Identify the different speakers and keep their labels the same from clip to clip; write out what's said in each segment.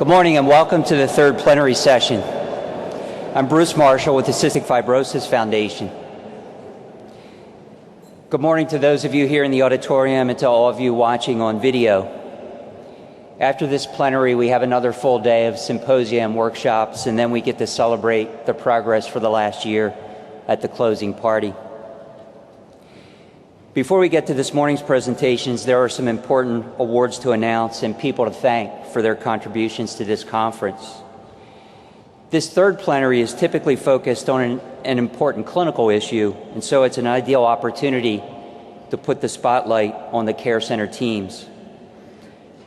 Speaker 1: Good morning and welcome to the third plenary session. I'm Bruce Marshall with the Cystic Fibrosis Foundation. Good morning to those of you here in the auditorium and to all of you watching on video. After this plenary, we have another full day of symposia and workshops, and then we get to celebrate the progress for the last year at the closing party. Before we get to this morning's presentations, there are some important awards to announce and people to thank for their contributions to this conference. This third plenary is typically focused on an important clinical issue, and so it's an ideal opportunity to put the spotlight on the care center teams.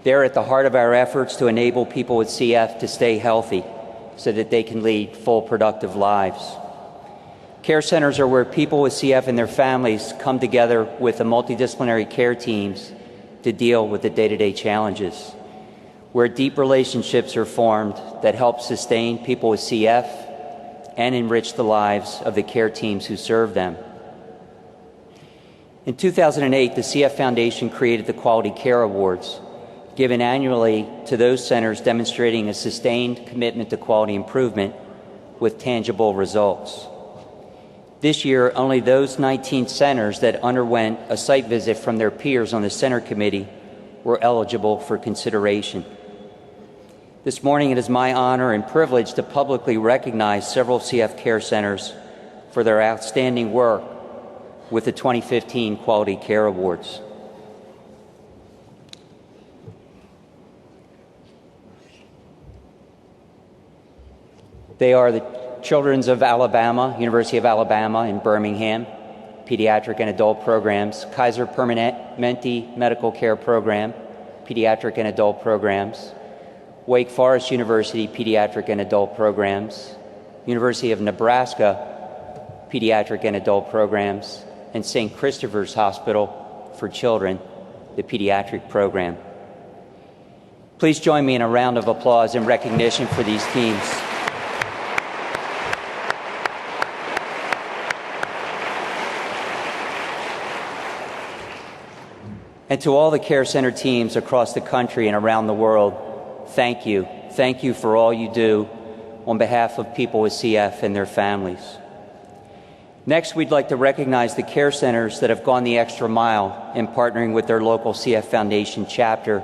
Speaker 1: They're at the heart of our efforts to enable people with CF to stay healthy so that they can lead full, productive lives. Care centers are where people with CF and their families come together with the multidisciplinary care teams to deal with the day-to-day challenges, where deep relationships are formed that help sustain people with CF and enrich the lives of the care teams who serve them. In 2008, the CF Foundation created the Quality Care Awards, given annually to those centers demonstrating a sustained commitment to quality improvement with tangible results. This year, only those 19 centers that underwent a site visit from their peers on the center committee were eligible for consideration. This morning, it is my honor and privilege to publicly recognize several CF care centers for their outstanding work with the 2015 Quality Care Awards. They are the Children's of Alabama, University of Alabama in Birmingham, Pediatric and Adult Programs, Kaiser Permanente Medical Care Program, Pediatric and Adult Programs, Wake Forest University Pediatric and Adult Programs, University of Nebraska Pediatric and Adult Programs, and St. Christopher's Hospital for Children, the Pediatric Program. Please join me in a round of applause in recognition for these teams. And to all the care center teams across the country and around the world, thank you. Thank you for all you do on behalf of people with CF and their families. Next, we'd like to recognize the care centers that have gone the extra mile in partnering with their local CF Foundation chapter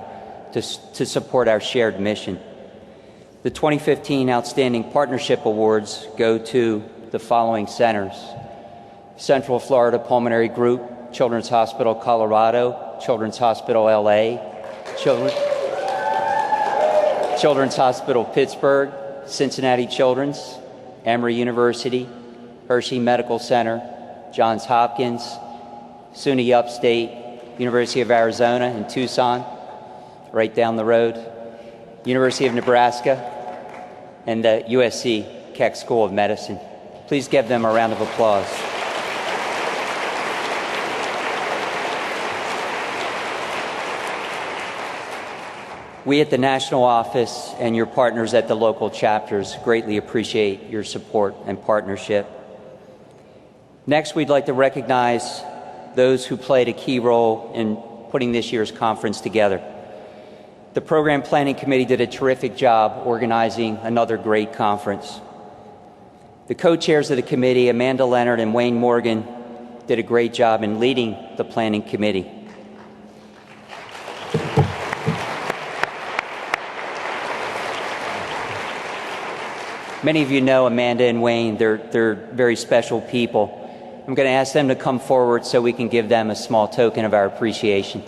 Speaker 1: to support our shared mission. The 2015 Outstanding Partnership Awards go to the following centers: Central Florida Pulmonary Group, Children's Hospital Colorado, Children's Hospital LA, Children's Hospital Pittsburgh, Cincinnati Children's, Emory University, Hershey Medical Center, Johns Hopkins, SUNY Upstate, University of Arizona in Tucson, right down the road, University of Nebraska, and the USC Keck School of Medicine. Please give them a round of applause. We at the national office and your partners at the local chapters greatly appreciate your support and partnership. Next, we'd like to recognize those who played a key role in putting this year's conference together. The Program Planning Committee did a terrific job organizing another great conference. The co-chairs of the committee, Amanda Leonard and Wayne Morgan, did a great job in leading the planning committee. Many of you know Amanda and Wayne. They're very special people. I'm going to ask them to come forward so we can give them a small token of our appreciation.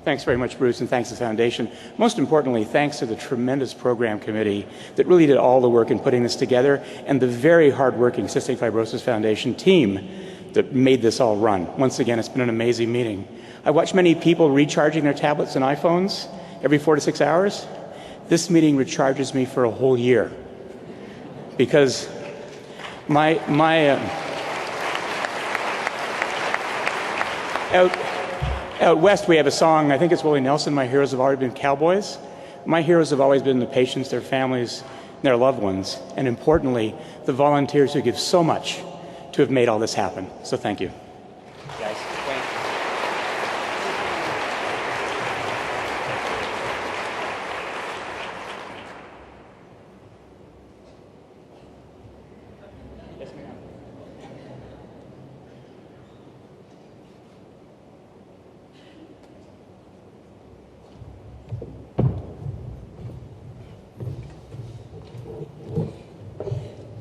Speaker 2: Thanks very much, Bruce, and thanks to the Foundation. Most importantly, thanks to the tremendous program committee that really did all the work in putting this together, and the very hard-working Cystic Fibrosis Foundation team that made this all run. Once again, it's been an amazing meeting. I watched many people recharging their tablets and iPhones every 4 to 6 hours. This meeting recharges me for a whole year, because my Out west, we have a song, I think it's Willie Nelson, "My heroes have always been cowboys." My heroes have always been the patients, their families, and their loved ones, and importantly, the volunteers who give so much to have made all this happen. So thank you.
Speaker 1: Guys,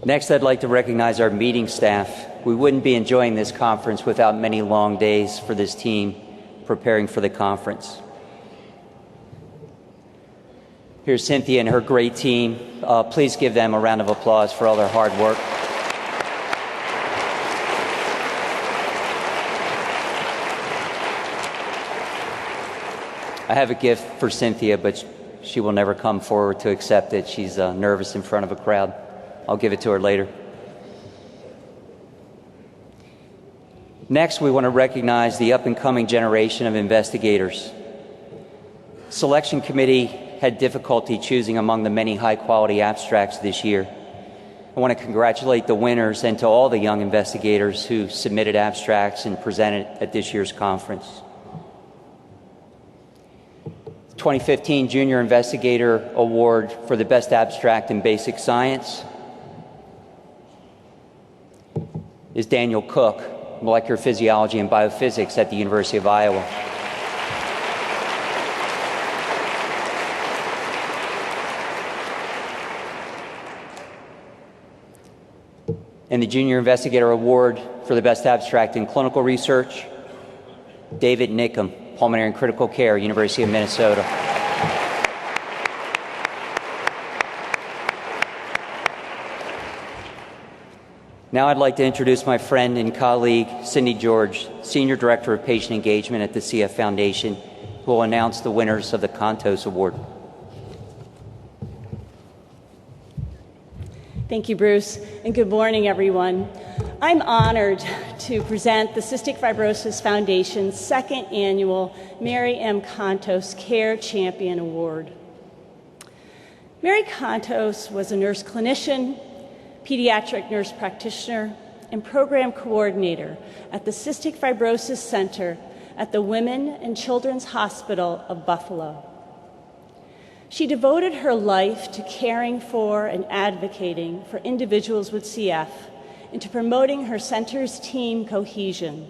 Speaker 1: Next, I'd like to recognize our meeting staff. We wouldn't be enjoying this conference without many long days for this team preparing for the conference. Here's Cynthia and her great team. Please give them a round of applause for all their hard work. I have a gift for Cynthia, but she will never come forward to accept it. She's nervous in front of a crowd. I'll give it to her later. Next, we want to recognize the up-and-coming generation of investigators. Selection committee had difficulty choosing among the many high-quality abstracts this year. I want to congratulate the winners and to all the young investigators who submitted abstracts and presented at this year's conference. 2015 Junior Investigator Award for the Best Abstract in Basic Science is Daniel Cook, Molecular Physiology and Biophysics at the University of Iowa. And the Junior Investigator Award for the Best Abstract in Clinical Research, David Nickham, Pulmonary and Critical Care, University of Minnesota. Now I'd like to introduce my friend and colleague, Cindy George, Senior Director of Patient Engagement at the CF Foundation, who will announce the winners of the Cantos Award.
Speaker 3: Thank you, Bruce, and good morning, everyone. I'm honored to present the Cystic Fibrosis Foundation's second annual Mary M. Cantos Care Champion Award. Mary Cantos was a nurse clinician, pediatric nurse practitioner, and program coordinator at the Cystic Fibrosis Center at the Women and Children's Hospital of Buffalo. She devoted her life to caring for and advocating for individuals with CF and to promoting her center's team cohesion.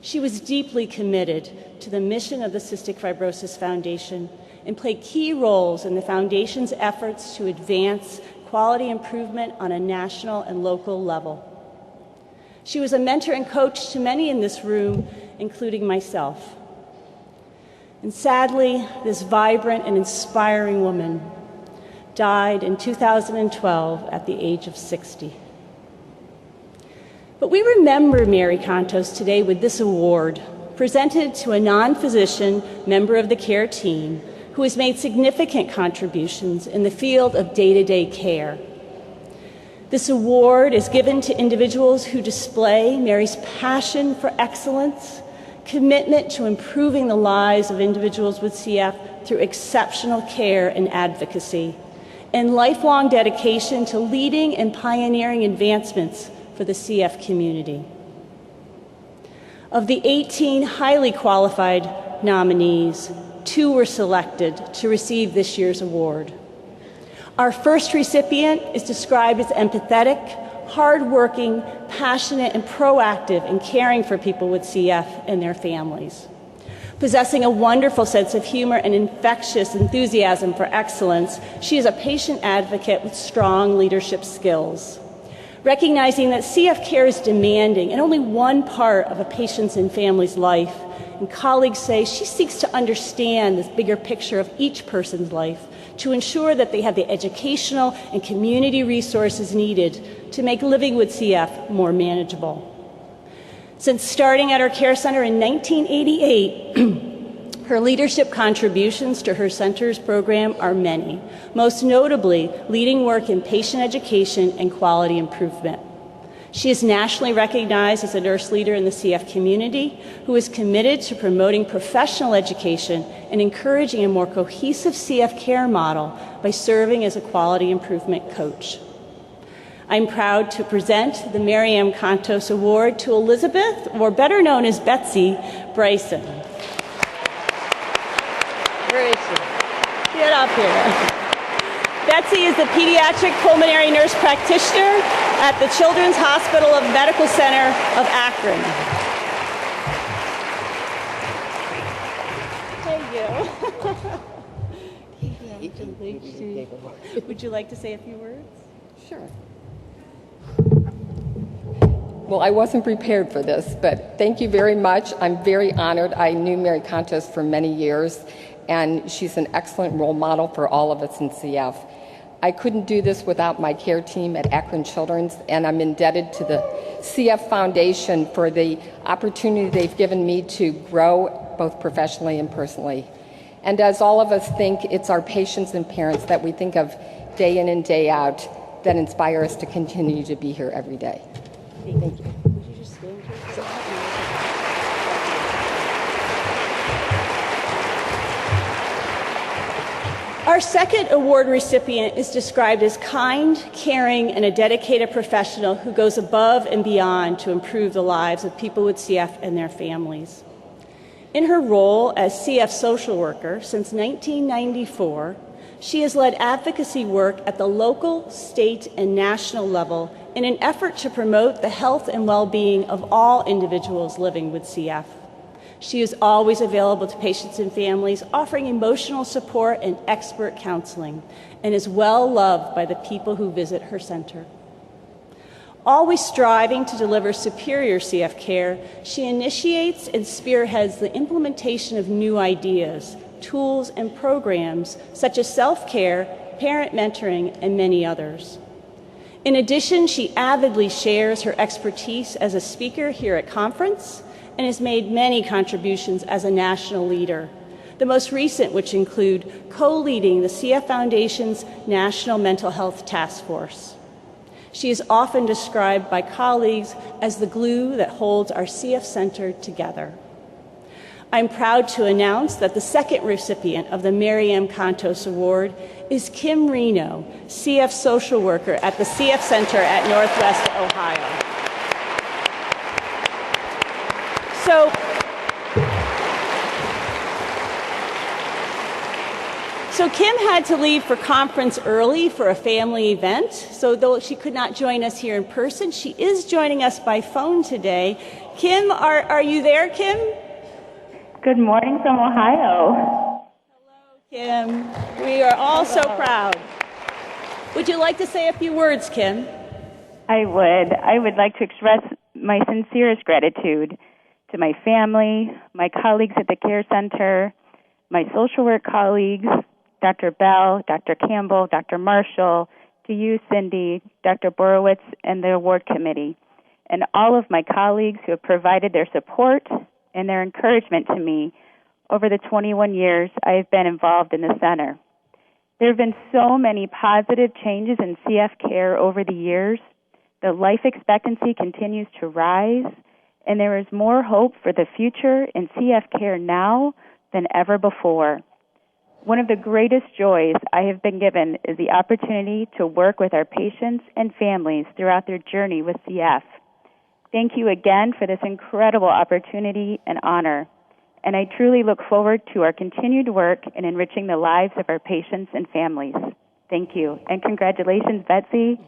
Speaker 3: She was deeply committed to the mission of the Cystic Fibrosis Foundation and played key roles in the foundation's efforts to advance quality improvement on a national and local level. She was a mentor and coach to many in this room, including myself. And sadly, this vibrant and inspiring woman died in 2012 at the age of 60. But we remember Mary Cantos today with this award, presented to a non-physician member of the care team who has made significant contributions in the field of day-to-day care. This award is given to individuals who display Mary's passion for excellence, commitment to improving the lives of individuals with CF through exceptional care and advocacy, and lifelong dedication to leading and pioneering advancements for the CF community. Of the 18 highly qualified nominees, 2 were selected to receive this year's award. Our first recipient is described as empathetic, hardworking, passionate, and proactive in caring for people with CF and their families. Possessing a wonderful sense of humor and infectious enthusiasm for excellence, she is a patient advocate with strong leadership skills. Recognizing that CF care is demanding and only one part of a patient's and family's life, and colleagues say she seeks to understand this bigger picture of each person's life to ensure that they have the educational and community resources needed to make living with CF more manageable. Since starting at our care center in 1988, her leadership contributions to her center's program are many, most notably leading work in patient education and quality improvement. She is nationally recognized as a nurse leader in the CF community who is committed to promoting professional education and encouraging a more cohesive CF care model by serving as a quality improvement coach. I'm proud to present the Mary M. Cantos Award to Elizabeth, or better known as Betsy, Bryson. Where is she? Get up here. Betsy is the pediatric pulmonary nurse practitioner at the Children's Hospital of Medical Center of Akron. Thank you. Would you like to say a few words?
Speaker 4: Sure. Well, I wasn't prepared for this, but thank you very much. I'm very honored. I knew Mary Cantos for many years, and she's an excellent role model for all of us in CF. I couldn't do this without my care team at Akron Children's, and I'm indebted to the CF Foundation for the opportunity they've given me to grow both professionally and personally. And as all of us think, it's our patients and parents that we think of day in and day out that inspire us to continue to be here every day. Thank you.
Speaker 3: Would you just stand here? Our second award recipient is described as kind, caring, and a dedicated professional who goes above and beyond to improve the lives of people with CF and their families. In her role as CF social worker since 1994, she has led advocacy work at the local, state, and national level in an effort to promote the health and well-being of all individuals living with CF. She is always available to patients and families, offering emotional support and expert counseling, and is well loved by the people who visit her center. Always striving to deliver superior CF care, she initiates and spearheads the implementation of new ideas, tools, and programs such as self-care, parent mentoring, and many others. In addition, she avidly shares her expertise as a speaker here at conference and has made many contributions as a national leader, the most recent which include co-leading the CF Foundation's National Mental Health Task Force. She is often described by colleagues as the glue that holds our CF Center together. I'm proud to announce that the second recipient of the Mary M. Cantos Award is Kim Reno, CF social worker at the CF Center at Northwest Ohio. So Kim had to leave for conference early for a family event, so though she could not join us here in person, she is joining us by phone today. Kim, are you there, Kim?
Speaker 5: Good morning from Ohio.
Speaker 3: Hello, Kim. We are all so proud. Would you like to say a few words, Kim?
Speaker 5: I would like to express my sincerest gratitude to my family, my colleagues at the Care Center, my social work colleagues, Dr. Bell, Dr. Campbell, Dr. Marshall, to you, Cindy, Dr. Borowitz, and the award committee, and all of my colleagues who have provided their support and their encouragement to me over the 21 years I have been involved in the center. There have been so many positive changes in CF care over the years. The life expectancy continues to rise, and there is more hope for the future in CF care now than ever before. One of the greatest joys I have been given is the opportunity to work with our patients and families throughout their journey with CF. Thank you again for this incredible opportunity and honor, and I truly look forward to our continued work in enriching the lives of our patients and families. Thank you, and congratulations, Betsy.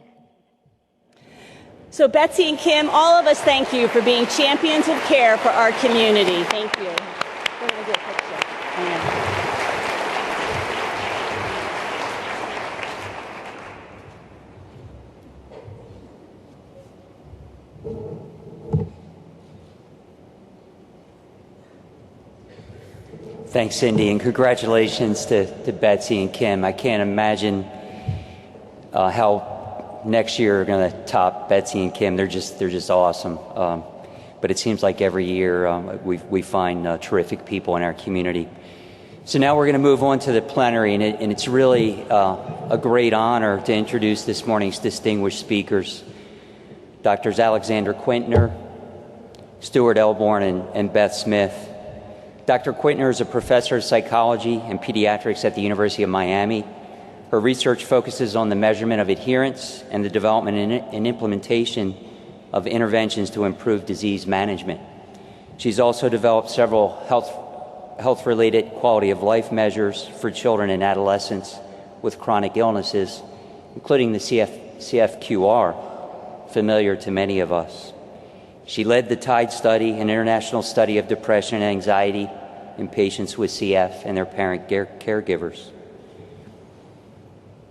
Speaker 3: So Betsy and Kim, all of us thank you for being champions of care for our community. Thank you. We're going to get a picture.
Speaker 1: Thanks, Cindy, and congratulations to Betsy and Kim. I can't imagine how next year are going to top Betsy and Kim. They're just awesome. But it seems like every year we find terrific people in our community. So now we're going to move on to the plenary, and it's really a great honor to introduce this morning's distinguished speakers. Drs. Alexander Quintner, Stuart Elborn, and Beth Smith. Dr. Quintner is a professor of psychology and pediatrics at the University of Miami. Her research focuses on the measurement of adherence and the development and implementation of interventions to improve disease management. She's also developed several health-related quality of life measures for children and adolescents with chronic illnesses, including the CFQR, familiar to many of us. She led the TIDE study, an international study of depression and anxiety in patients with CF and their parent caregivers.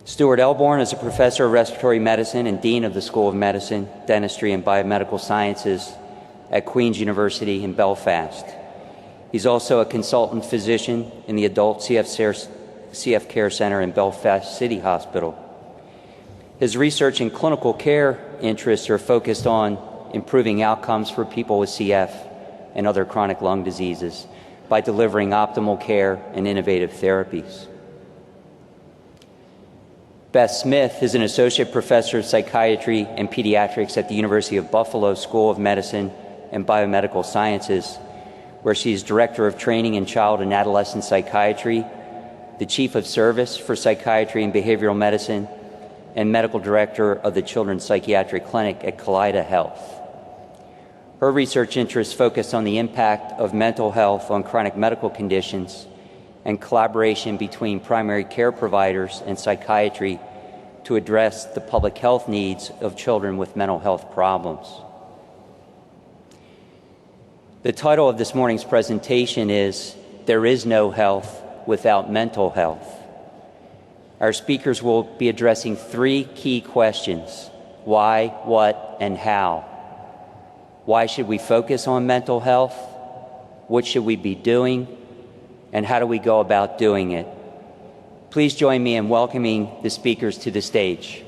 Speaker 1: Stuart Elborn is a professor of respiratory medicine and dean of the School of Medicine, Dentistry, and Biomedical Sciences at Queen's University in Belfast. He's also a consultant physician in the Adult CF Care Center in Belfast City Hospital. His research and clinical care interests are focused on improving outcomes for people with CF and other chronic lung diseases by delivering optimal care and innovative therapies. Beth Smith is an associate professor of psychiatry and pediatrics at the University of Buffalo School of Medicine and Biomedical Sciences, where she is director of training in child and adolescent psychiatry, the chief of service for psychiatry and behavioral medicine, and medical director of the Children's Psychiatric Clinic at Kaleida Health. Her research interests focus on the impact of mental health on chronic medical conditions and collaboration between primary care providers and psychiatry to address the public health needs of children with mental health problems. The title of this morning's presentation is "There is no health without mental health." Our speakers will be addressing three key questions: why, what, and how. Why should we focus on mental health? What should we be doing? And how do we go about doing it? Please join me in welcoming the speakers to the stage.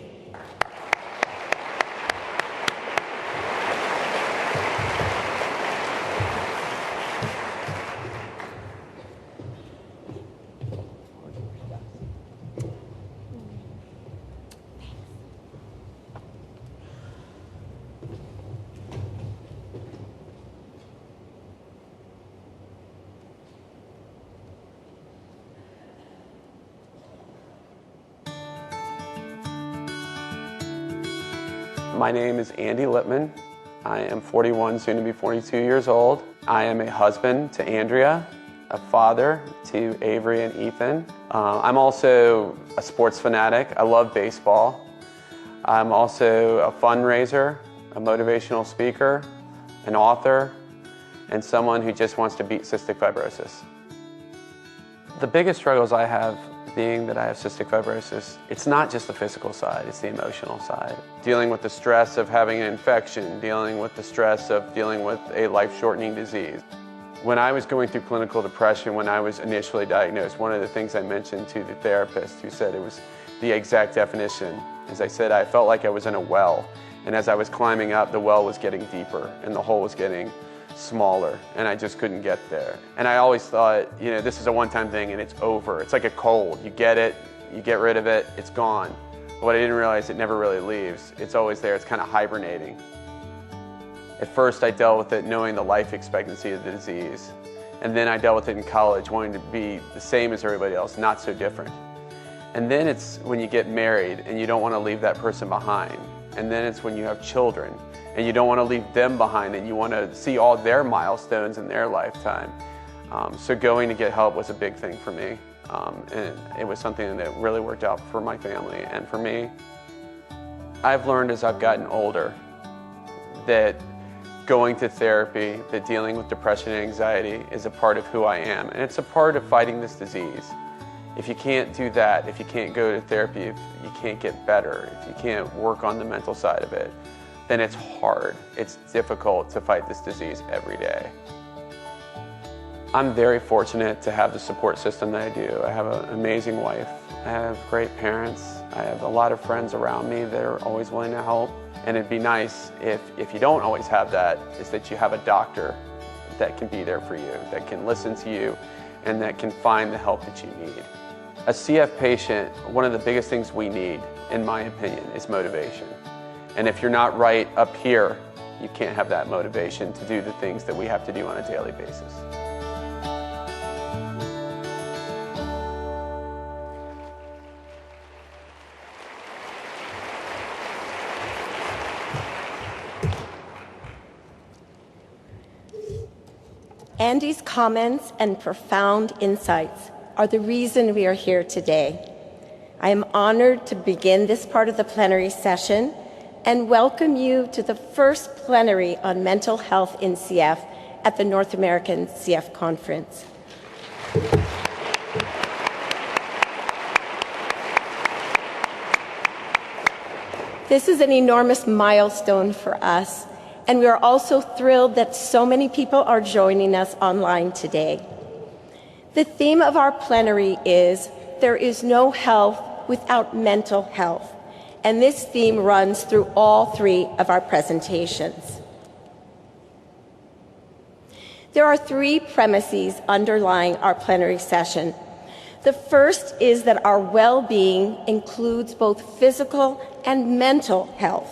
Speaker 6: My name is Andy Lippman. I am 41, soon to be 42 years old. I am a husband to Andrea, a father to Avery and Ethan. I'm also a sports fanatic. I love baseball. I'm also a fundraiser, a motivational speaker, an author, and someone who just wants to beat cystic fibrosis. The biggest struggles I have being that I have cystic fibrosis, it's not just the physical side, it's the emotional side. Dealing with the stress of having an infection, dealing with the stress of dealing with a life-shortening disease. When I was going through clinical depression, when I was initially diagnosed, one of the things I mentioned to the therapist who said it was the exact definition, as I said, I felt like I was in a well, and as I was climbing up, the well was getting deeper and the hole was getting smaller, and I just couldn't get there. And I always thought, you know, this is a one-time thing and it's over. It's like a cold. You get it, you get rid of it, it's gone. But what I didn't realize, it never really leaves. It's always there. It's kind of hibernating. At first, I dealt with it knowing the life expectancy of the disease. And then I dealt with it in college, wanting to be the same as everybody else, not so different. And then it's when you get married and you don't want to leave that person behind. And then it's when you have children and you don't want to leave them behind and you want to see all their milestones in their lifetime. So going to get help was a big thing for me. And it was something that really worked out for my family and for me. I've learned as I've gotten older that going to therapy, that dealing with depression and anxiety is a part of who I am. And it's a part of fighting this disease. If you can't do that, if you can't go to therapy, if you can't get better, if you can't work on the mental side of it, then it's hard. It's difficult to fight this disease every day. I'm very fortunate to have the support system that I do. I have an amazing wife. I have great parents. I have a lot of friends around me that are always willing to help. And it'd be nice if you don't always have that, is that you have a doctor that can be there for you, that can listen to you, and that can find the help that you need. A CF patient, one of the biggest things we need, in my opinion, is motivation. And if you're not right up here, you can't have that motivation to do the things that we have to do on a daily basis.
Speaker 7: Andy's comments and profound insights are the reason we are here today. I am honored to begin this part of the plenary session and welcome you to the first plenary on mental health in CF at the North American CF Conference. This is an enormous milestone for us, and we are also thrilled that so many people are joining us online today. The theme of our plenary is "There is no health without mental health," and this theme runs through all three of our presentations. There are three premises underlying our plenary session. The first is that our well-being includes both physical and mental health,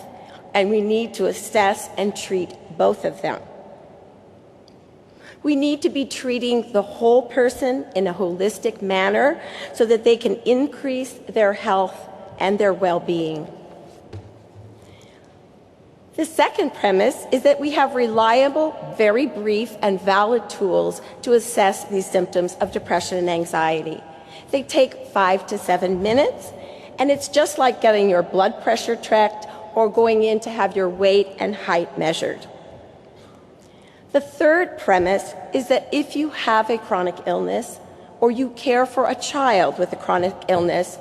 Speaker 7: and we need to assess and treat both of them. We need to be treating the whole person in a holistic manner so that they can increase their health and their well-being. The second premise is that we have reliable, very brief, and valid tools to assess these symptoms of depression and anxiety. They take 5 to 7 minutes, and it's just like getting your blood pressure checked or going in to have your weight and height measured. The third premise is that if you have a chronic illness or you care for a child with a chronic illness,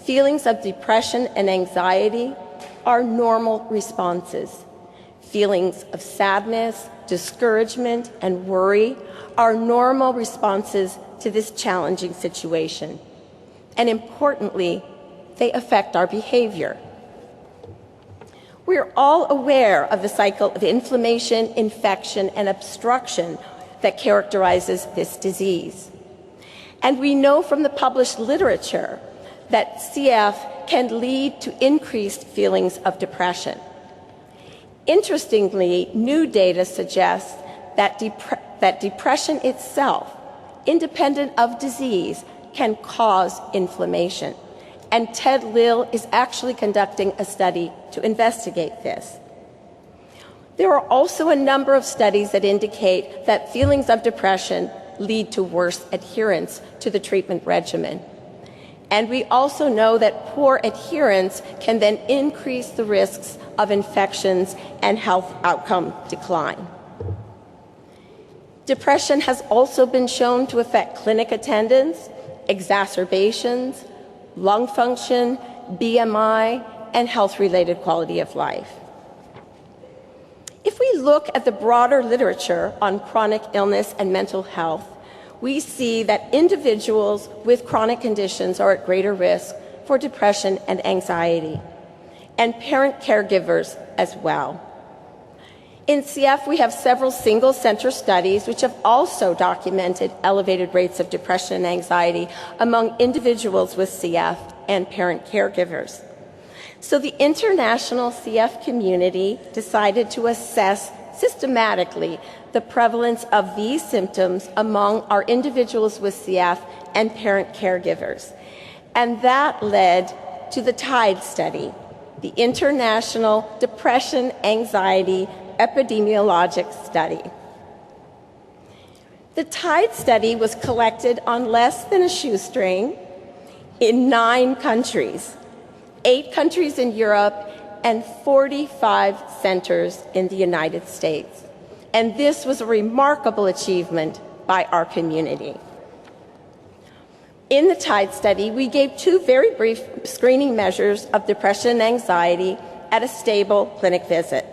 Speaker 7: feelings of depression and anxiety are normal responses. Feelings of sadness, discouragement, and worry are normal responses to this challenging situation. And importantly, they affect our behavior. We are all aware of the cycle of inflammation, infection, and obstruction that characterizes this disease. And we know from the published literature that CF can lead to increased feelings of depression. Interestingly, new data suggests that depression itself, independent of disease, can cause inflammation. And Ted Lill is actually conducting a study to investigate this. There are also a number of studies that indicate that feelings of depression lead to worse adherence to the treatment regimen. And we also know that poor adherence can then increase the risks of infections and health outcome decline. Depression has also been shown to affect clinic attendance, exacerbations, lung function, BMI, and health-related quality of life. If we look at the broader literature on chronic illness and mental health, we see that individuals with chronic conditions are at greater risk for depression and anxiety, and parent caregivers as well. In CF, we have several single-center studies which have also documented elevated rates of depression and anxiety among individuals with CF and parent caregivers. So the international CF community decided to assess systematically the prevalence of these symptoms among our individuals with CF and parent caregivers. And that led to the TIDE study, the International Depression Anxiety Epidemiologic Study. The TIDE study was collected on less than a shoestring in 9 countries, 8 countries in Europe, and 45 centers in the United States. And this was a remarkable achievement by our community. In the TIDE study, we gave 2 very brief screening measures of depression and anxiety at a stable clinic visit.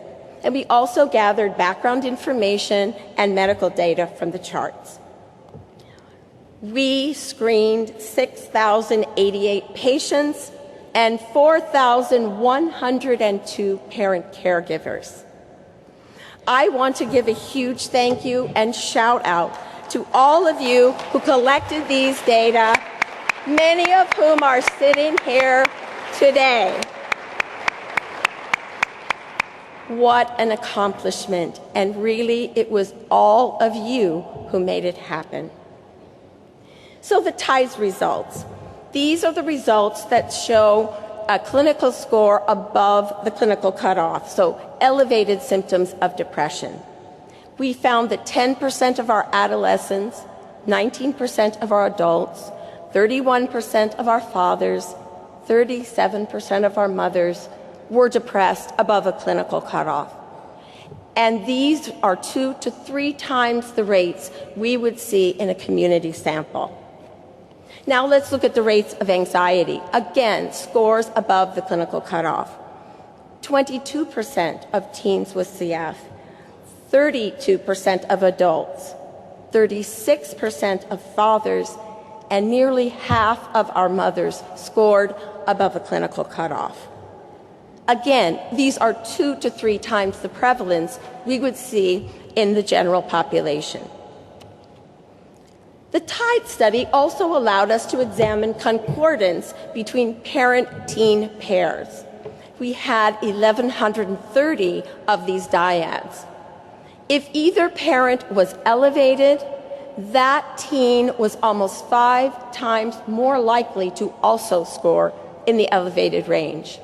Speaker 7: And we also gathered background information and medical data from the charts. We screened 6,088 patients and 4,102 parent caregivers. I want to give a huge thank you and shout out to all of you who collected these data, many of whom are sitting here today. What an accomplishment, and really it was all of you who made it happen. So the TIDES results. These are the results that show a clinical score above the clinical cutoff, so elevated symptoms of depression. We found that 10% of our adolescents, 19% of our adults, 31% of our fathers, 37% of our mothers were depressed above a clinical cutoff. And these are 2 to 3 times the rates we would see in a community sample. Now let's look at the rates of anxiety. Again, scores above the clinical cutoff. 22% of teens with CF, 32% of adults, 36% of fathers, and nearly half of our mothers scored above a clinical cutoff. Again, these are 2 to 3 times the prevalence we would see in the general population. The TIDE study also allowed us to examine concordance between parent-teen pairs. We had 1,130 of these dyads. If either parent was elevated, that teen was almost 5 times more likely to also score in the elevated range.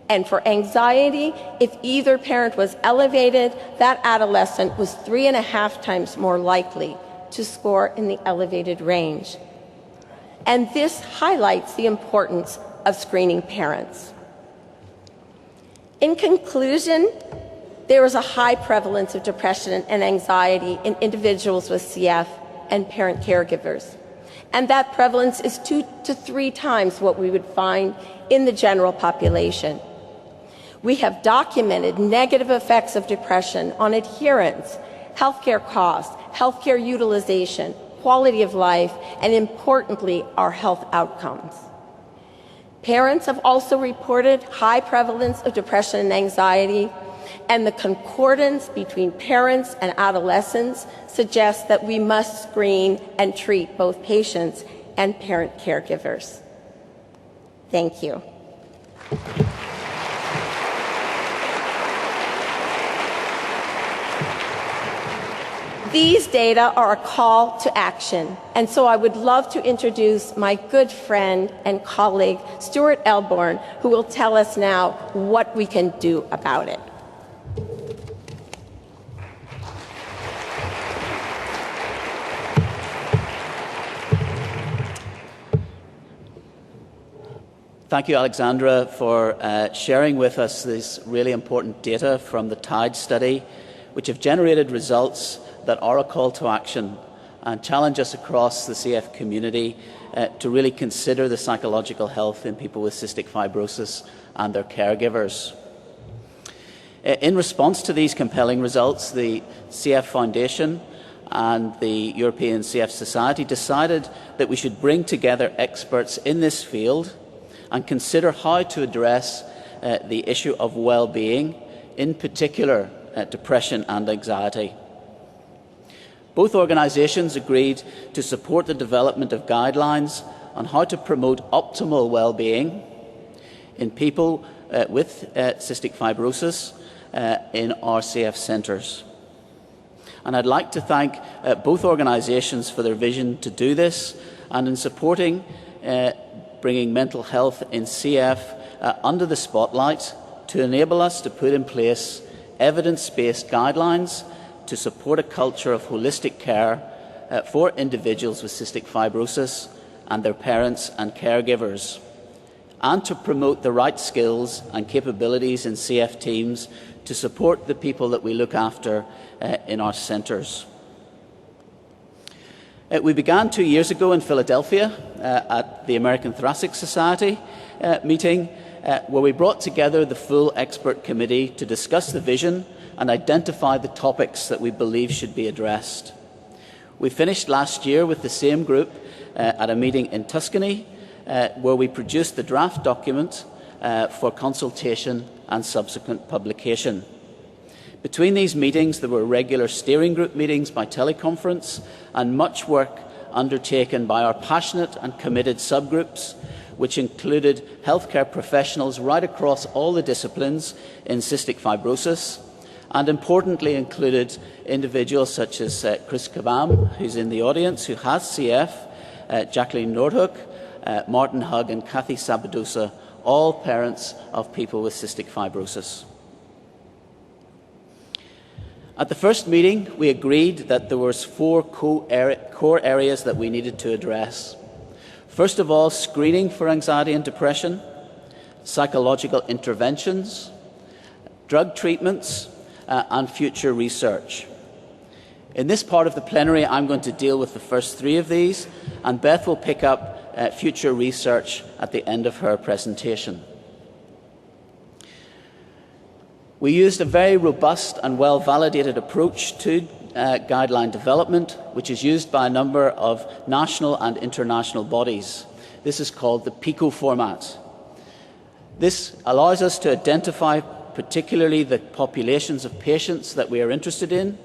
Speaker 7: And for anxiety, if either parent was elevated, that adolescent was 3.5 times more likely to score in the elevated range. And this highlights the importance of screening parents. In conclusion, there is a high prevalence of depression and anxiety in individuals with CF and parent caregivers. And that prevalence is 2 to 3 times what we would find in the general population. We have documented negative effects of depression on adherence, healthcare costs, healthcare utilization, quality of life, and importantly, our health outcomes. Parents have also reported high prevalence of depression and anxiety, and the concordance between parents and adolescents suggests that we must screen and treat both patients and parent caregivers. Thank you. These data are a call to action, and so I would love to introduce my good friend and colleague, Stuart Elborn, who will tell us now what we can do about it.
Speaker 8: Thank you, Alexandra, for sharing with us this really important data from the TIDE study, which have generated results that are a call to action and challenge us across the CF community to really consider the psychological health in people with cystic fibrosis and their caregivers. In response to these compelling results, the CF Foundation and the European CF Society decided that we should bring together experts in this field and consider how to address the issue of well-being, in particular depression and anxiety. Both organisations agreed to support the development of guidelines on how to promote optimal well-being in people with cystic fibrosis in our CF centres. And I'd like to thank both organisations for their vision to do this and in supporting bringing mental health in CF under the spotlight to enable us to put in place evidence-based guidelines to support a culture of holistic care for individuals with cystic fibrosis and their parents and caregivers, and to promote the right skills and capabilities in CF teams to support the people that we look after in our centres. We began 2 years ago in Philadelphia at the American Thoracic Society meeting, where we brought together the full expert committee to discuss the vision and identify the topics that we believe should be addressed. We finished last year with the same group at a meeting in Tuscany, where we produced the draft document for consultation and subsequent publication. Between these meetings, there were regular steering group meetings by teleconference and much work undertaken by our passionate and committed subgroups, which included healthcare professionals right across all the disciplines in cystic fibrosis, and importantly included individuals such as Chris Kabam, who's in the audience, who has CF, Jacqueline Nordhook, Martin Hugg and Kathy Sabadosa, all parents of people with cystic fibrosis. At the first meeting, we agreed that there were 4 core areas that we needed to address. First of all, screening for anxiety and depression, psychological interventions, drug treatments, and future research. In this part of the plenary, I'm going to deal with the first 3 of these, and Beth will pick up future research at the end of her presentation. We used a very robust and well-validated approach to guideline development, which is used by a number of national and international bodies. This is called the PICO format. This allows us to identify particularly the populations of patients that we are interested in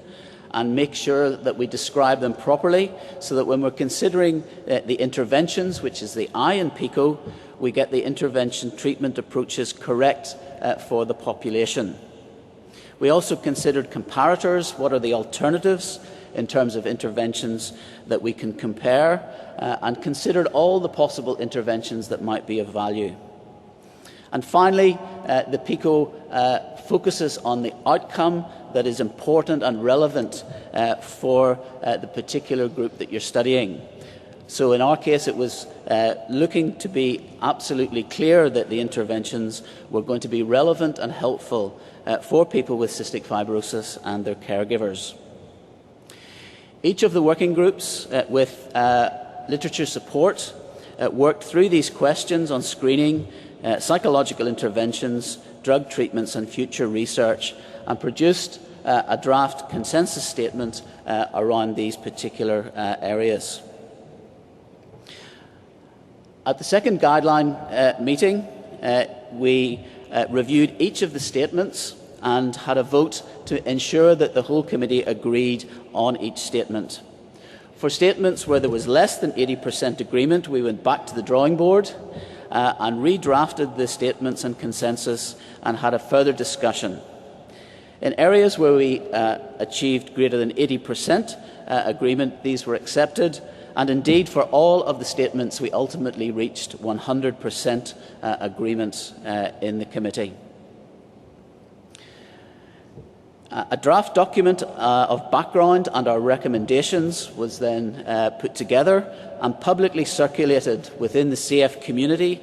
Speaker 8: and make sure that we describe them properly so that when we're considering the interventions, which is the I in PICO, we get the intervention treatment approaches correct for the population. We also considered comparators. What are the alternatives in terms of interventions that we can compare, and considered all the possible interventions that might be of value. And finally, the PICO focuses on the outcome that is important and relevant for the particular group that you're studying. So in our case, it was looking to be absolutely clear that the interventions were going to be relevant and helpful for people with cystic fibrosis and their caregivers. Each of the working groups with literature support worked through these questions on screening, psychological interventions, drug treatments and future research, and produced a draft consensus statement around these particular areas. At the second guideline meeting, we reviewed each of the statements and had a vote to ensure that the whole committee agreed on each statement. For statements where there was less than 80% agreement, we went back to the drawing board and redrafted the statements and consensus and had a further discussion. In areas where we achieved greater than 80% agreement, these were accepted, and indeed for all of the statements we ultimately reached 100% agreement in the committee. A draft document of background and our recommendations was then put together and publicly circulated within the CF community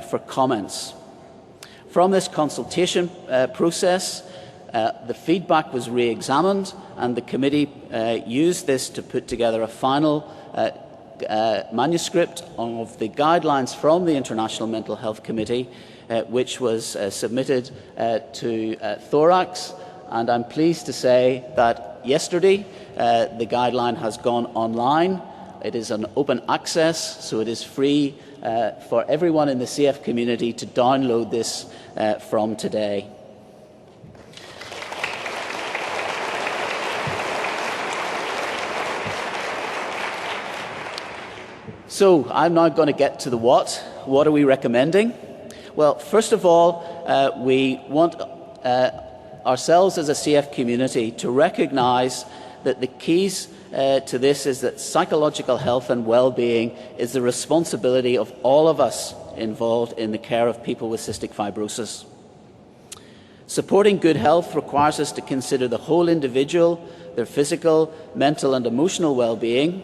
Speaker 8: for comments. From this consultation process, the feedback was re-examined and the committee used this to put together a final manuscript of the guidelines from the International Mental Health Committee, which was submitted to Thorax. And I'm pleased to say that yesterday the guideline has gone online. It is an open access, so it is free for everyone in the CF community to download this from today. So I'm now going to get to the what. What are we recommending? Well, first of all, we want ourselves as a CF community to recognise that the keys to this is that psychological health and well-being is the responsibility of all of us involved in the care of people with cystic fibrosis. Supporting good health requires us to consider the whole individual, their physical, mental and emotional well-being.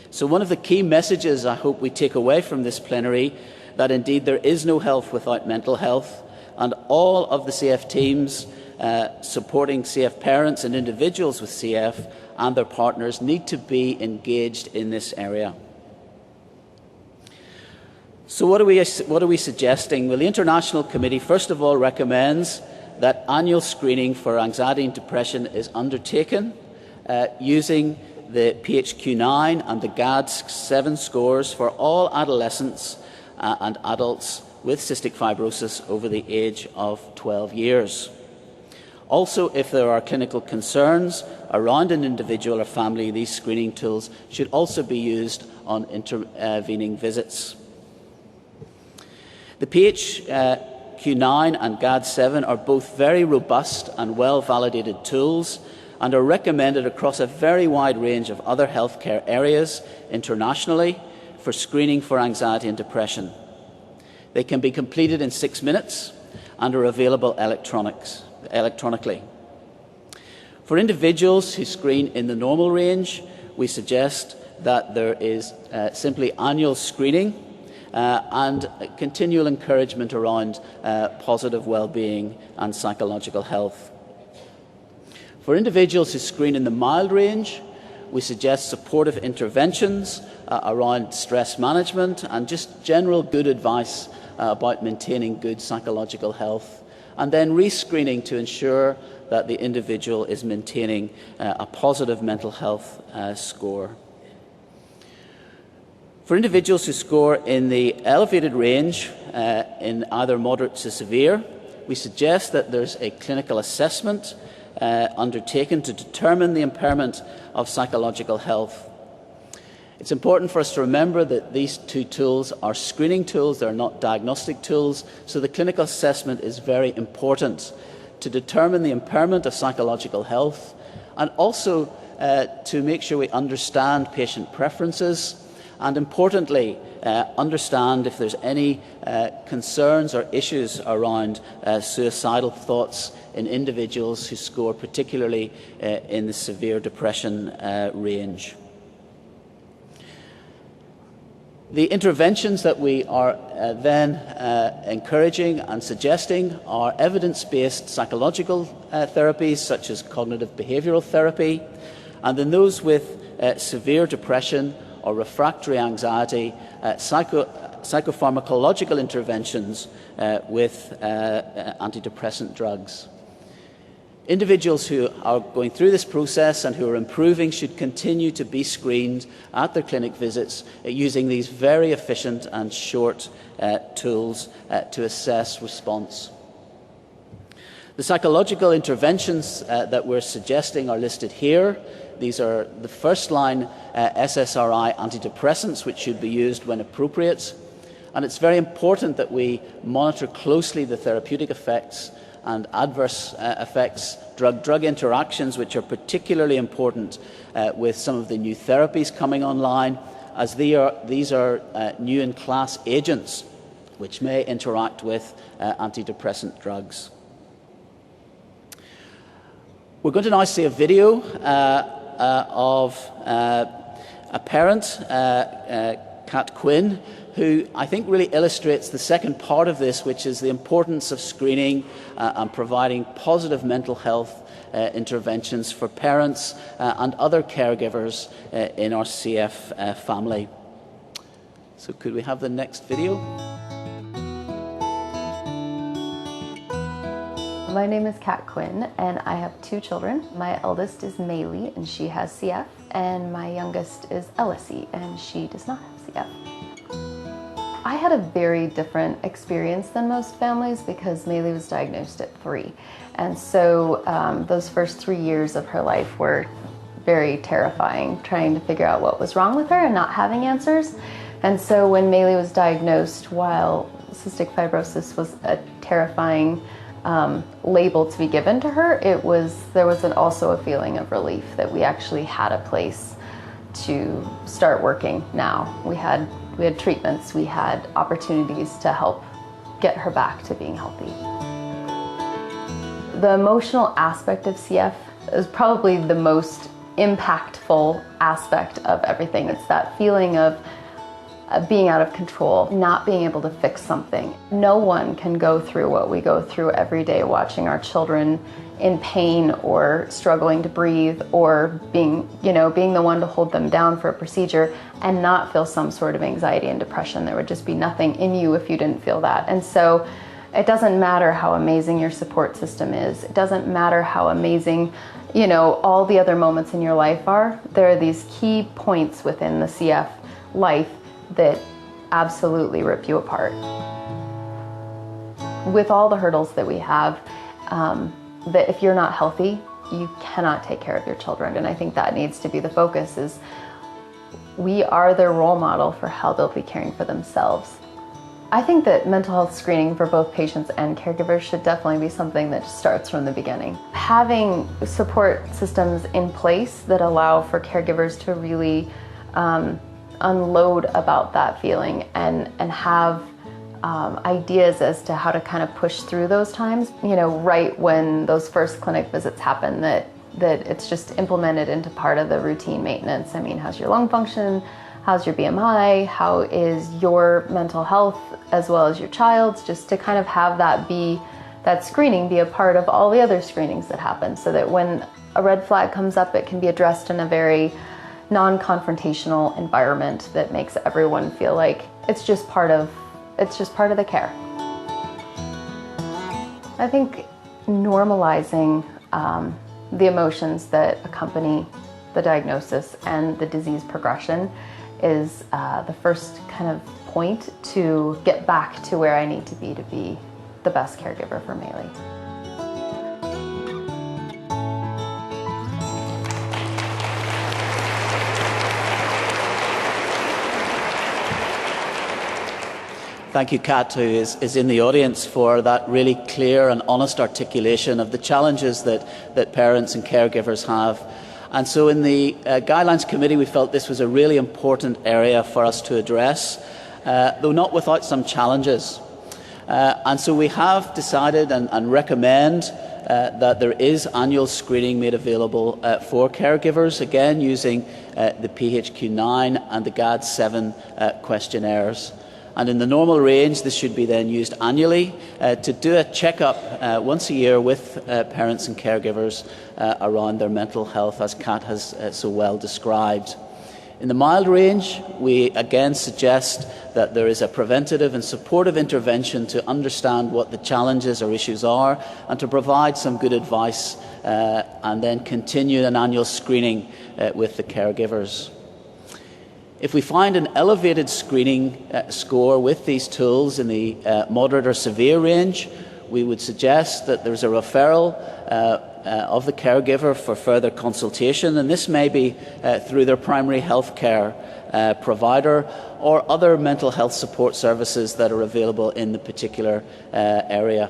Speaker 8: So one of the key messages I hope we take away from this plenary, that indeed there is no health without mental health, and all of the CF teams supporting CF parents and individuals with CF and their partners need to be engaged in this area. So what are we suggesting? Well, the International Committee first of all recommends that annual screening for anxiety and depression is undertaken using the PHQ-9 and the GAD-7 scores for all adolescents and adults with cystic fibrosis over the age of 12 years. Also, if there are clinical concerns around an individual or family, these screening tools should also be used on intervening visits. The PHQ-9 and GAD-7 are both very robust and well-validated tools and are recommended across a very wide range of other healthcare areas internationally for screening for anxiety and depression. They can be completed in 6 minutes and are available electronically. For individuals who screen in the normal range, we suggest that there is simply annual screening and continual encouragement around positive well-being and psychological health. For individuals who screen in the mild range, we suggest supportive interventions around stress management and just general good advice about maintaining good psychological health, and then rescreening to ensure that the individual is maintaining a positive mental health score. For individuals who score in the elevated range, in either moderate to severe, we suggest that there's a clinical assessment undertaken to determine the impairment of psychological health. It's important for us to remember that these two tools are screening tools, they're not diagnostic tools, so the clinical assessment is very important to determine the impairment of psychological health and also to make sure we understand patient preferences and, importantly, understand if there's any concerns or issues around suicidal thoughts in individuals who score particularly in the severe depression range. The interventions that we are then encouraging and suggesting are evidence-based psychological therapies such as cognitive behavioural therapy, and in those with severe depression or refractory anxiety, psychopharmacological interventions with antidepressant drugs. Individuals who are going through this process and who are improving should continue to be screened at their clinic visits using these very efficient and short tools to assess response. The psychological interventions that we're suggesting are listed here. These are the first-line SSRI antidepressants, which should be used when appropriate. And it's very important that we monitor closely the therapeutic effects and adverse effects, drug-drug interactions, which are particularly important with some of the new therapies coming online, as these are new-in-class agents which may interact with antidepressant drugs. We're going to now see a video of a parent, Kat Quinn, who I think really illustrates the second part of this, which is the importance of screening and providing positive mental health interventions for parents and other caregivers in our CF family. So could we have the next video?
Speaker 9: My name is Kat Quinn, and I have 2 children. My eldest is Maylee, and she has CF, and my youngest is Ellisy, and she does not have CF. I had a very different experience than most families because Maylee was diagnosed at 3. And so those first 3 years of her life were very terrifying, trying to figure out what was wrong with her and not having answers. And so when Maylee was diagnosed, while cystic fibrosis was a terrifying label to be given to her, there was also a feeling of relief that we actually had a place to start working now. We had treatments, we had opportunities to help get her back to being healthy. The emotional aspect of CF is probably the most impactful aspect of everything. It's that feeling of being out of control, not being able to fix something. No one can go through what we go through every day, watching our children in pain or struggling to breathe or being the one to hold them down for a procedure and not feel some sort of anxiety and depression. There would just be nothing in you if you didn't feel that. And so it doesn't matter how amazing your support system is. It doesn't matter how amazing, all the other moments in your life are. There are these key points within the CF life that absolutely rip you apart. With all the hurdles that we have, that if you're not healthy, you cannot take care of your children. And I think that needs to be the focus, is we are their role model for how they'll be caring for themselves. I think that mental health screening for both patients and caregivers should definitely be something that starts from the beginning. Having support systems in place that allow for caregivers to really unload about that feeling and have ideas as to how to kind of push through those times, right when those first clinic visits happen, that it's just implemented into part of the routine maintenance. I mean, how's your lung function? How's your BMI? How is your mental health as well as your child's? Just to kind of have that screening be a part of all the other screenings that happen, so that when a red flag comes up, it can be addressed in a very non-confrontational environment that makes everyone feel like it's just part of the care. I think normalizing the emotions that accompany the diagnosis and the disease progression is the first kind of point to get back to where I need to be the best caregiver for Maylee.
Speaker 8: Thank you, Kat, who is in the audience, for that really clear and honest articulation of the challenges that parents and caregivers have. And so in the Guidelines Committee, we felt this was a really important area for us to address, though not without some challenges. And so we have decided and recommend that there is annual screening made available for caregivers, again using the PHQ-9 and the GAD-7 questionnaires. And in the normal range, this should be then used annually to do a checkup once a year with parents and caregivers around their mental health, as Kat has so well described. In the mild range, we again suggest that there is a preventative and supportive intervention to understand what the challenges or issues are and to provide some good advice, and then continue an annual screening with the caregivers. If we find an elevated screening score with these tools in the moderate or severe range, we would suggest that there's a referral of the caregiver for further consultation, and this may be through their primary health care provider or other mental health support services that are available in the particular area.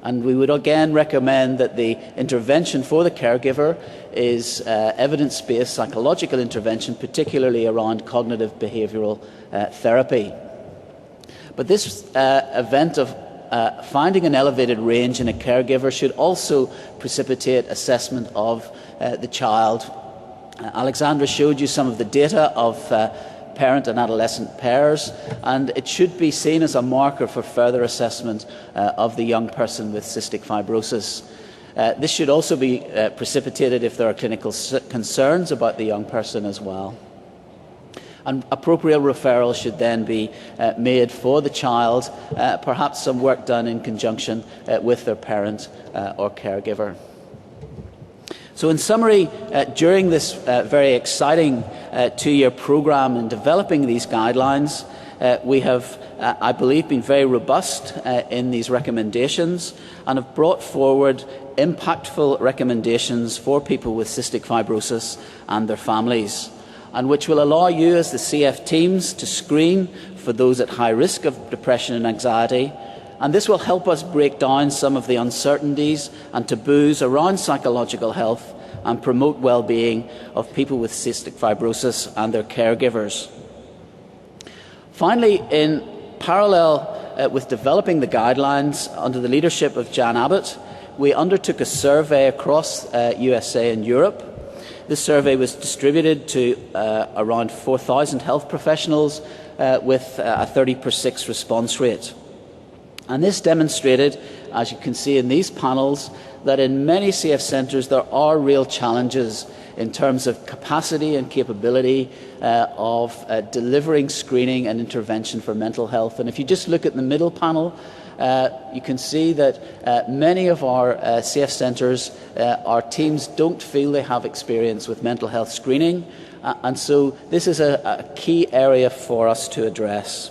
Speaker 8: And we would again recommend that the intervention for the caregiver is evidence-based psychological intervention, particularly around cognitive behavioural therapy. But this event of finding an elevated range in a caregiver should also precipitate assessment of the child. Alexandra showed you some of the data of parent and adolescent pairs, and it should be seen as a marker for further assessment of the young person with cystic fibrosis. This should also be precipitated if there are clinical concerns about the young person as well. And appropriate referral should then be made for the child, perhaps some work done in conjunction with their parent or caregiver. So in summary, during this very exciting two-year programme in developing these guidelines, we have, I believe, been very robust in these recommendations and have brought forward impactful recommendations for people with cystic fibrosis and their families, and which will allow you as the CF teams to screen for those at high risk of depression and anxiety. And this will help us break down some of the uncertainties and taboos around psychological health and promote well-being of people with cystic fibrosis and their caregivers. Finally, in parallel with developing the guidelines under the leadership of Jan Abbott, we undertook a survey across USA and Europe. This survey was distributed to around 4,000 health professionals with a 30/6 response rate. And this demonstrated, as you can see in these panels, that in many CF centres there are real challenges in terms of capacity and capability of delivering screening and intervention for mental health. And if you just look at the middle panel, you can see that many of our CF centres, our teams don't feel they have experience with mental health screening, and so this is a key area for us to address.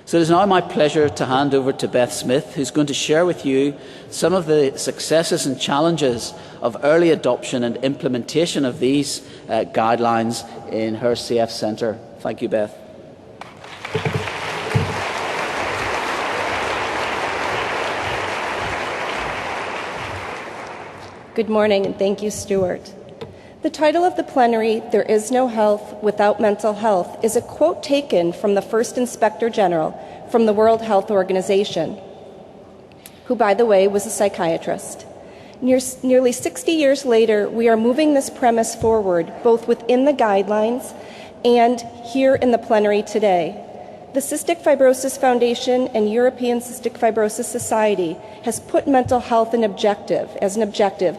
Speaker 8: So it is now my pleasure to hand over to Beth Smith, who's going to share with you some of the successes and challenges of early adoption and implementation of these guidelines in her CF Centre. Thank you, Beth.
Speaker 10: Good morning, and thank you, Stuart. The title of the plenary, "There is no health without mental health," is a quote taken from the first Inspector General from the World Health Organization, who, by the way, was a psychiatrist. Nearly 60 years later, we are moving this premise forward, both within the guidelines and here in the plenary today. The Cystic Fibrosis Foundation and European Cystic Fibrosis Society has put mental health as an objective,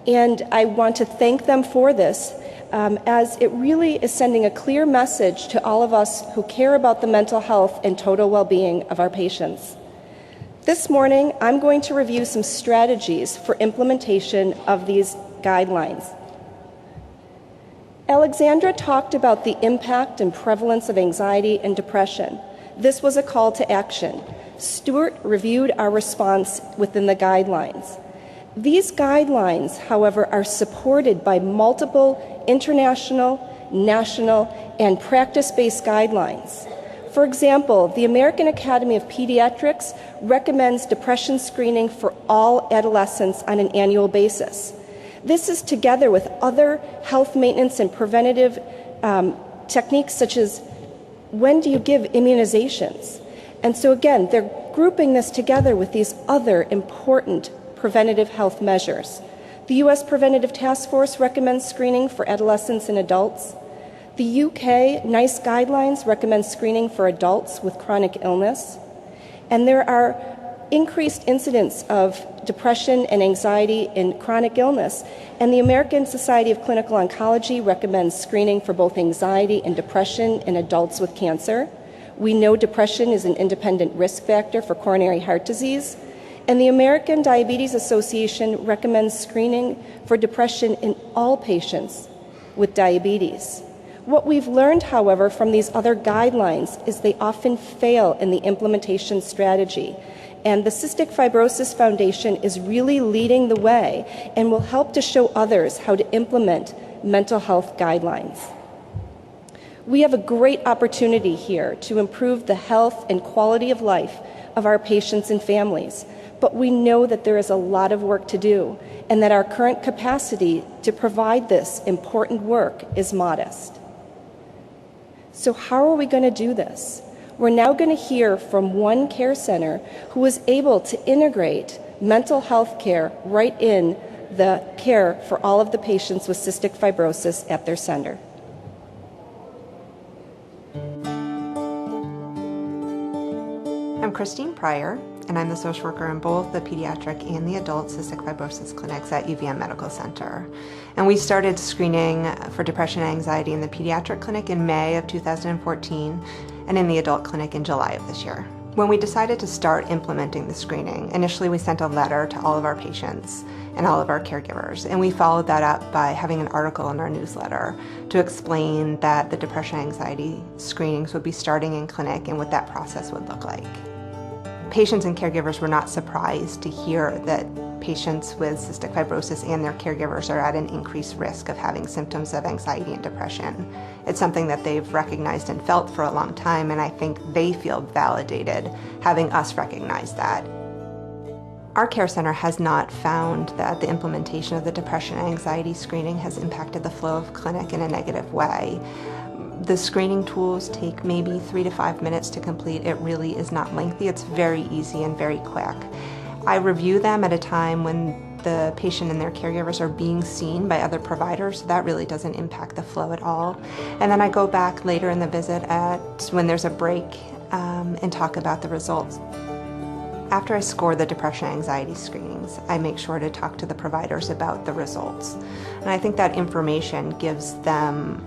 Speaker 10: and I want to thank them for this, as it really is sending a clear message to all of us who care about the mental health and total well-being of our patients. This morning, I'm going to review some strategies for implementation of these guidelines. Alexandra talked about the impact and prevalence of anxiety and depression. This was a call to action. Stuart reviewed our response within the guidelines. These guidelines, however, are supported by multiple international, national, and practice-based guidelines. For example, the American Academy of Pediatrics recommends depression screening for all adolescents on an annual basis. This is together with other health maintenance and preventative techniques, such as when do you give immunizations? And so again, they're grouping this together with these other important preventative health measures. The U.S. Preventative Task Force recommends screening for adolescents and adults. The UK NICE guidelines recommend screening for adults with chronic illness. And there are increased incidents of depression and anxiety in chronic illness. And the American Society of Clinical Oncology recommends screening for both anxiety and depression in adults with cancer. We know depression is an independent risk factor for coronary heart disease. And the American Diabetes Association recommends screening for depression in all patients with diabetes. What we've learned, however, from these other guidelines is they often fail in the implementation strategy. And the Cystic Fibrosis Foundation is really leading the way and will help to show others how to implement mental health guidelines. We have a great opportunity here to improve the health and quality of life of our patients and families. But we know that there is a lot of work to do and that our current capacity to provide this important work is modest. So how are we going to do this? We're now going to hear from one care center who was able to integrate mental health care right in the care for all of the patients with cystic fibrosis at their center.
Speaker 11: I'm Christine Pryor, and I'm the social worker in both the pediatric and the adult cystic fibrosis clinics at UVM Medical Center. And we started screening for depression and anxiety in the pediatric clinic in May of 2014 and in the adult clinic in July of this year. When we decided to start implementing the screening, initially we sent a letter to all of our patients and all of our caregivers, and we followed that up by having an article in our newsletter to explain that the depression and anxiety screenings would be starting in clinic and what that process would look like. Patients and caregivers were not surprised to hear that patients with cystic fibrosis and their caregivers are at an increased risk of having symptoms of anxiety and depression. It's something that they've recognized and felt for a long time, and I think they feel validated having us recognize that. Our care center has not found that the implementation of the depression and anxiety screening has impacted the flow of clinic in a negative way. The screening tools take maybe 3 to 5 minutes to complete. It really is not lengthy. It's very easy and very quick. I review them at a time when the patient and their caregivers are being seen by other providers, so that really doesn't impact the flow at all. And then I go back later in the visit when there's a break and talk about the results. After I score the depression and anxiety screenings, I make sure to talk to the providers about the results. And I think that information gives them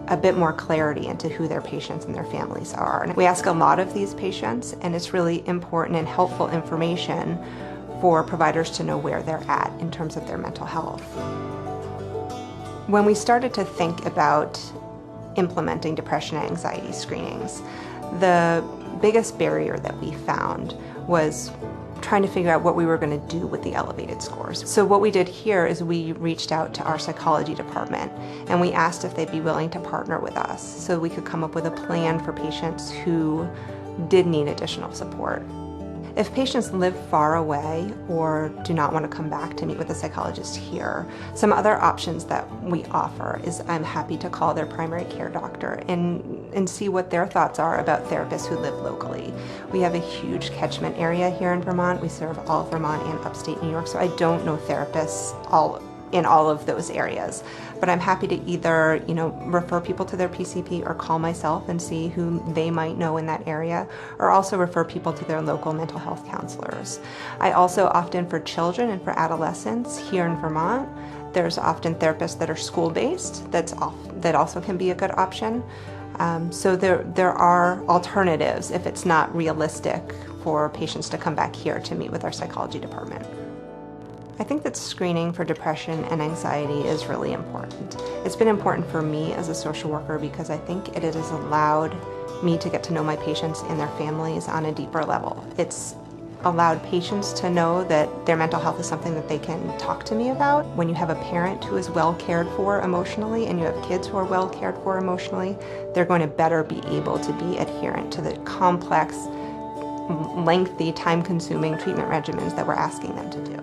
Speaker 11: a bit more clarity into who their patients and their families are. And we ask a lot of these patients, and it's really important and helpful information for providers to know where they're at in terms of their mental health. When we started to think about implementing depression and anxiety screenings, the biggest barrier that we found was trying to figure out what we were going to do with the elevated scores. So what we did here is we reached out to our psychology department and we asked if they'd be willing to partner with us so we could come up with a plan for patients who did need additional support. If patients live far away or do not want to come back to meet with a psychologist here, some other options that we offer is I'm happy to call their primary care doctor and see what their thoughts are about therapists who live locally. We have a huge catchment area here in Vermont. We serve all of Vermont and upstate New York, so I don't know therapists in all of those areas. But I'm happy to either, refer people to their PCP or call myself and see who they might know in that area, or also refer people to their local mental health counselors. I also often, for children and for adolescents here in Vermont, there's often therapists that are school-based that also can be a good option. So there are alternatives if it's not realistic for patients to come back here to meet with our psychology department. I think that screening for depression and anxiety is really important. It's been important for me as a social worker because I think it has allowed me to get to know my patients and their families on a deeper level. It's allowed patients to know that their mental health is something that they can talk to me about. When you have a parent who is well cared for emotionally and you have kids who are well cared for emotionally, they're going to better be able to be adherent to the complex, lengthy, time-consuming treatment regimens that we're asking them to do.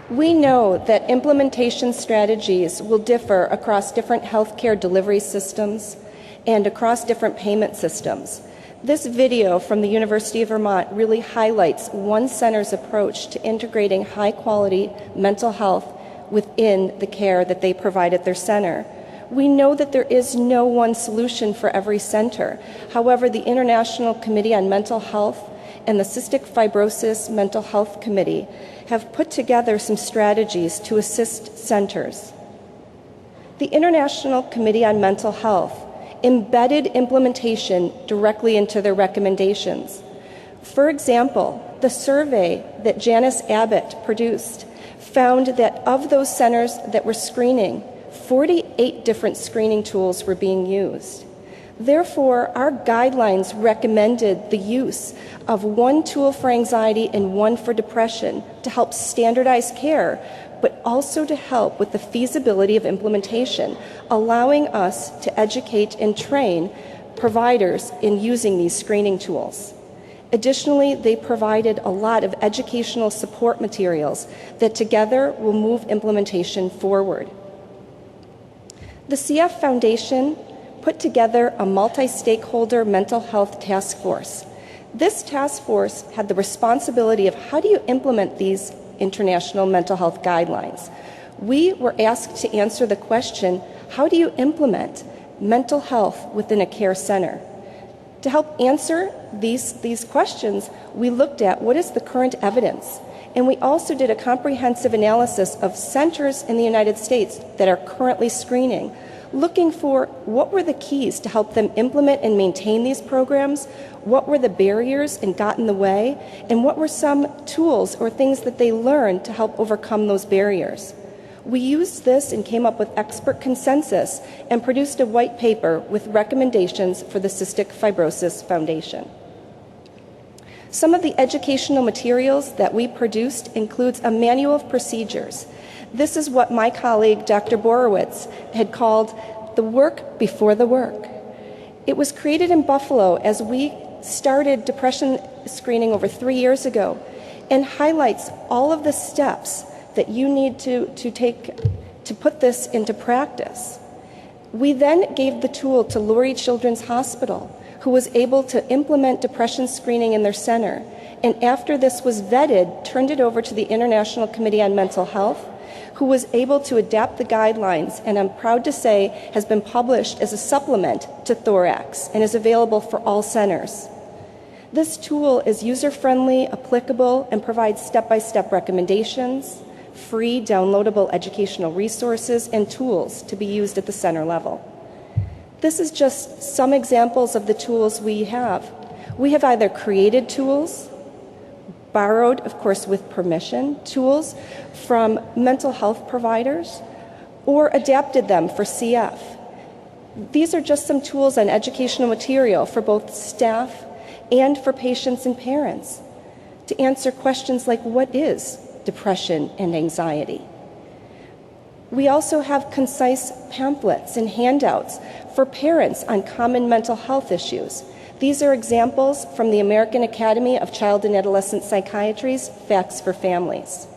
Speaker 10: We know that implementation strategies will differ across different healthcare delivery systems and across different payment systems. This video from the University of Vermont really highlights one center's approach to integrating high-quality mental health within the care that they provide at their center. We know that there is no one solution for every center. However, the International Committee on Mental Health and the Cystic Fibrosis Mental Health Committee have put together some strategies to assist centers. The International Committee on Mental Health embedded implementation directly into their recommendations. For example, the survey that Janice Abbott produced found that of those centers that were screening, 48 different screening tools were being used. Therefore, our guidelines recommended the use of one tool for anxiety and one for depression to help standardize care, but also to help with the feasibility of implementation, allowing us to educate and train providers in using these screening tools. Additionally, they provided a lot of educational support materials that together will move implementation forward. The CF Foundation put together a multi-stakeholder mental health task force. This task force had the responsibility of how do you implement these international mental health guidelines. We were asked to answer the question, how do you implement mental health within a care center? To help answer these questions, we looked at what is the current evidence, and we also did a comprehensive analysis of centers in the United States that are currently screening, looking for what were the keys to help them implement and maintain these programs, what were the barriers and got in the way, and what were some tools or things that they learned to help overcome those barriers. We used this and came up with expert consensus and produced a white paper with recommendations for the Cystic Fibrosis Foundation. Some of the educational materials that we produced includes a manual of procedures. This is what my colleague, Dr. Borowitz, had called the work before the work. It was created in Buffalo as we started depression screening over 3 years ago and highlights all of the steps that you need to take to put this into practice. We then gave the tool to Lurie Children's Hospital, who was able to implement depression screening in their center, and after this was vetted, turned it over to the International Committee on Mental Health, who was able to adapt the guidelines, and I'm proud to say has been published as a supplement to Thorax and is available for all centers. This tool is user-friendly, applicable, and provides step-by-step recommendations, free downloadable educational resources, and tools to be used at the center level. This is just some examples of the tools we have. We have either created tools, borrowed, of course with permission, tools from mental health providers, or adapted them for CF. These are just some tools on educational material for both staff and for patients and parents to answer questions like, what is depression and anxiety? We also have concise pamphlets and handouts for parents on common mental health issues. These are examples from the American Academy of Child and Adolescent Psychiatry's Facts for Families.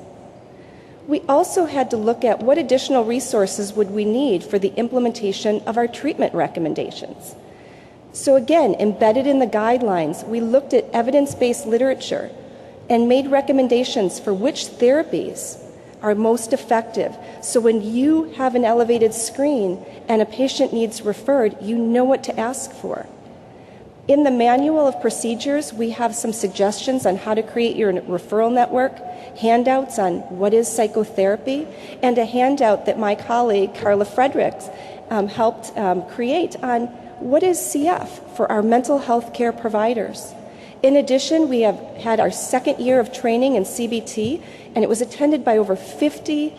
Speaker 10: We also had to look at what additional resources would we need for the implementation of our treatment recommendations. So again, embedded in the guidelines, we looked at evidence-based literature and made recommendations for which therapies are most effective. So when you have an elevated screen and a patient needs referred, you know what to ask for. In the manual of procedures, we have some suggestions on how to create your referral network, handouts on what is psychotherapy, and a handout that my colleague, Carla Fredericks, helped create on what is CF for our mental health care providers. In addition, we have had our second year of training in CBT, and it was attended by over 50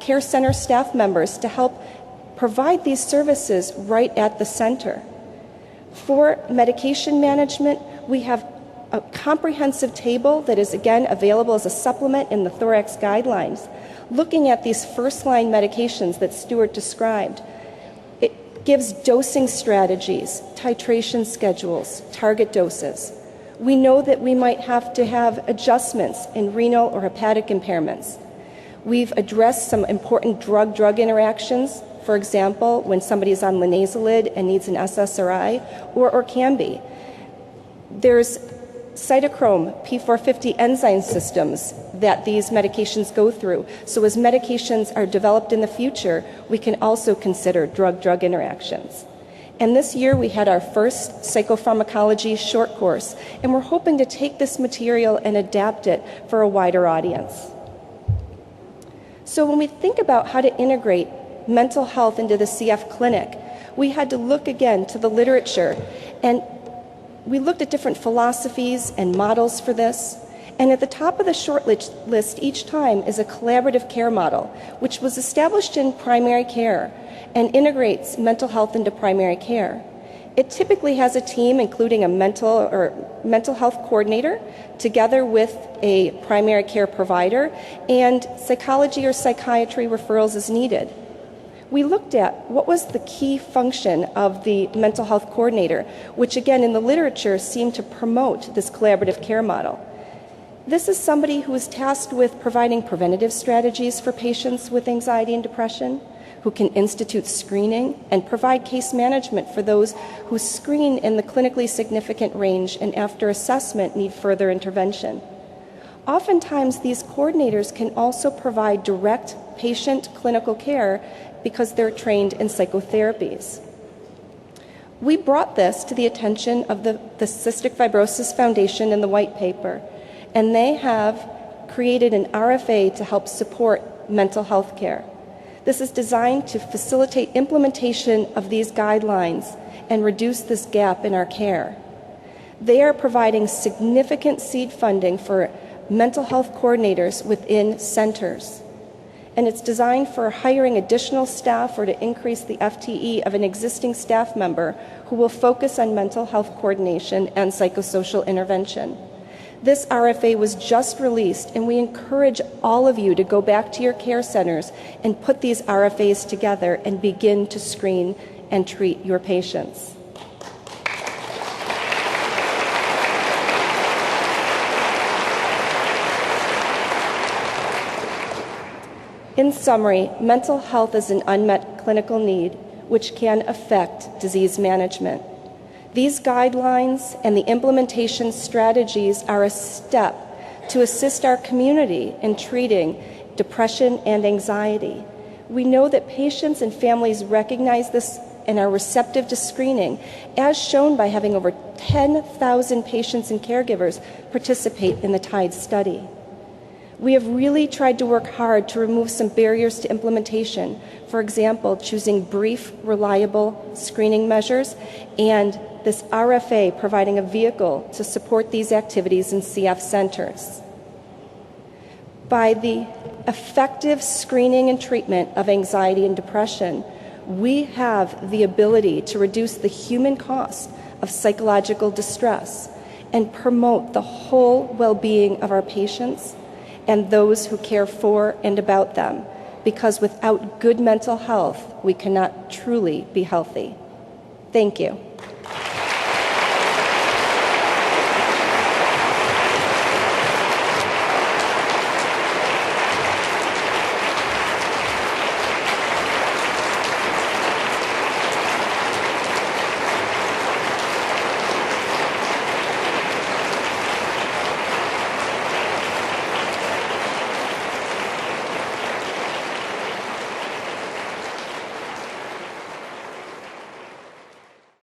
Speaker 10: care center staff members to help provide these services right at the center. For medication management, we have a comprehensive table that is, again, available as a supplement in the thorax guidelines, looking at these first-line medications that Stuart described. It gives dosing strategies, titration schedules, target doses. We know that we might have to have adjustments in renal or hepatic impairments. We've addressed some important drug-drug interactions. For example, when somebody is on linezolid and needs an SSRI, or Orkambi. There's cytochrome P450 enzyme systems that these medications go through. So as medications are developed in the future, we can also consider drug-drug interactions. And this year we had our first psychopharmacology short course, and we're hoping to take this material and adapt it for a wider audience. So when we think about how to integrate mental health into the CF clinic, we had to look again to the literature, and we looked at different philosophies and models for this. And at the top of the short list each time is a collaborative care model, which was established in primary care and integrates mental health into primary care. It typically has a team including a mental health coordinator together with a primary care provider, and psychology or psychiatry referrals as needed. We looked at what was the key function of the mental health coordinator, which again in the literature seemed to promote this collaborative care model. This is somebody who is tasked with providing preventative strategies for patients with anxiety and depression, who can institute screening and provide case management for those who screen in the clinically significant range and after assessment need further intervention. Oftentimes, these coordinators can also provide direct patient clinical care because they're trained in psychotherapies. We brought this to the attention of the Cystic Fibrosis Foundation in the white paper, and they have created an RFA to help support mental health care. This is designed to facilitate implementation of these guidelines and reduce this gap in our care. They are providing significant seed funding for mental health coordinators within centers. And it's designed for hiring additional staff or to increase the FTE of an existing staff member who will focus on mental health coordination and psychosocial intervention. This RFA was just released, and we encourage all of you to go back to your care centers and put these RFAs together and begin to screen and treat your patients. In summary, mental health is an unmet clinical need which can affect disease management. These guidelines and the implementation strategies are a step to assist our community in treating depression and anxiety. We know that patients and families recognize this and are receptive to screening, as shown by having over 10,000 patients and caregivers participate in the TIDE study. We have really tried to work hard to remove some barriers to implementation. For example, choosing brief, reliable screening measures, and this RFA providing a vehicle to support these activities in CF centers. By the effective screening and treatment of anxiety and depression, we have the ability to reduce the human cost of psychological distress and promote the whole well-being of our patients and those who care for and about them, because without good mental health, we cannot truly be healthy. Thank you.